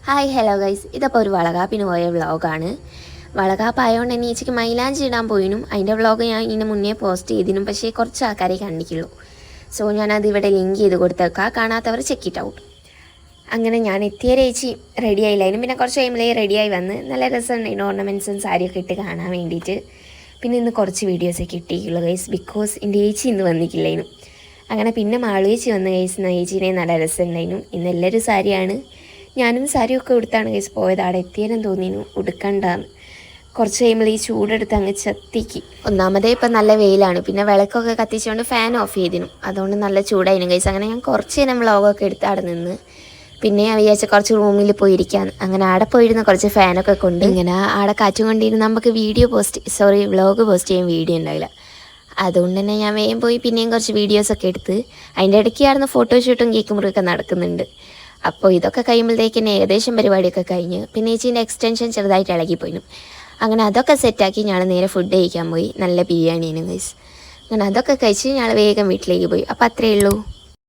Hi hello guys, ഇതപ്പോൾ ഒരു വളകാപ്പിന് പോയ വ്ളോഗാണ്. വളകാപ്പായതുകൊണ്ട് തന്നെ ചേച്ചിക്ക് മൈലാഞ്ചി ഇടാൻ പോയിനും അതിൻ്റെ വ്ളോഗ് ഞാൻ ഇതിന് മുന്നേ പോസ്റ്റ് ചെയ്തിനും, പക്ഷേ കുറച്ച് ആൾക്കാരെ കണ്ടിക്കുള്ളൂ. സോ ഞാനത് ഇവിടെ ലിങ്ക് ചെയ്ത് കൊടുത്തേക്കാം, കാണാത്തവർ ചെക്ക് ഇറ്റ് ഔട്ട്. അങ്ങനെ ഞാൻ എത്തിയ ചേച്ചി റെഡി ആയില്ലായിരുന്നു. പിന്നെ കുറച്ച് ടൈമിലേ റെഡിയായി വന്ന് നല്ല രസമുണ്ടായിരുന്നു, ഓർണമെൻറ്റ്സും സാരിയൊക്കെ ഇട്ട് കാണാൻ വേണ്ടിയിട്ട്. പിന്നെ ഇന്ന് കുറച്ച് വീഡിയോസൊക്കെ ഇട്ടിട്ടുള്ളൂ ഗൈസ്, ബിക്കോസ് എൻ്റെ ചേച്ചി ഇന്ന് വന്നിട്ടില്ലായിരുന്നു. അങ്ങനെ പിന്നെ മാളുചേച്ചി വന്ന് ഗൈസ്, ചേച്ചീനെ നല്ല രസമുണ്ടായിരുന്നു. ഇന്ന് എല്ലാവരും സാരിയാണ്, ഞാനും സാരിയൊക്കെ ഉടുത്താണ് ഗൈസ് പോയത്. അവിടെ എത്തിയാലും തോന്നിയിരുന്നു ഉടുക്കണ്ടാന്ന്. കുറച്ച് കഴിയുമ്പോൾ ഈ ചൂടെടുത്ത് അങ്ങ് ചത്തിക്ക്. ഒന്നാമതേ ഇപ്പം നല്ല വെയിലാണ്, പിന്നെ വിളക്കൊക്കെ കത്തിച്ചുകൊണ്ട് ഫാൻ ഓഫ് ചെയ്തിരുന്നു, അതുകൊണ്ട് നല്ല ചൂടായിരുന്നു ഗൈസ്. അങ്ങനെ ഞാൻ കുറച്ച് നേരം വ്ളോഗൊക്കെ എടുത്ത് അവിടെ നിന്ന് പിന്നെ ഞാൻ വിചാരിച്ച കുറച്ച് റൂമിൽ പോയിരിക്കാന്ന്. അങ്ങനെ അവിടെ പോയിരുന്ന കുറച്ച് ഫാനൊക്കെ കൊണ്ട് ഇങ്ങനെ അവിടെ കാറ്റും കൊണ്ടിരുന്ന് നമുക്ക് വ്ളോഗ് പോസ്റ്റ് ചെയ്യാൻ വീഡിയോ ഉണ്ടാവില്ല. അതുകൊണ്ട് തന്നെ ഞാൻ വേഗം പോയി പിന്നെയും കുറച്ച് വീഡിയോസൊക്കെ എടുത്ത് അതിൻ്റെ ഇടയ്ക്കായിരുന്നു ഫോട്ടോഷൂട്ടും കേക്ക് മുറിയൊക്കെ നടക്കുന്നുണ്ട്. അപ്പോൾ ഇതൊക്കെ കഴിയുമ്പോഴത്തേക്ക് തന്നെ ഏകദേശം പരിപാടിയൊക്കെ കഴിഞ്ഞ് പിന്നെ ചേച്ചീൻ്റെ എക്സ്റ്റൻഷൻ ചെറുതായിട്ട് ഇളകിപ്പോയിരുന്നു. അങ്ങനെ അതൊക്കെ സെറ്റാക്കി ഞങ്ങൾ നേരെ ഫുഡ് കഴിക്കാൻ പോയി. നല്ല ബിരിയാണിയാണ് ഗൈസ്. അങ്ങനെ അതൊക്കെ കഴിച്ച് ഞങ്ങൾ വേഗം വീട്ടിലേക്ക് പോയി. അപ്പോൾ അത്രയേ ഉള്ളൂ.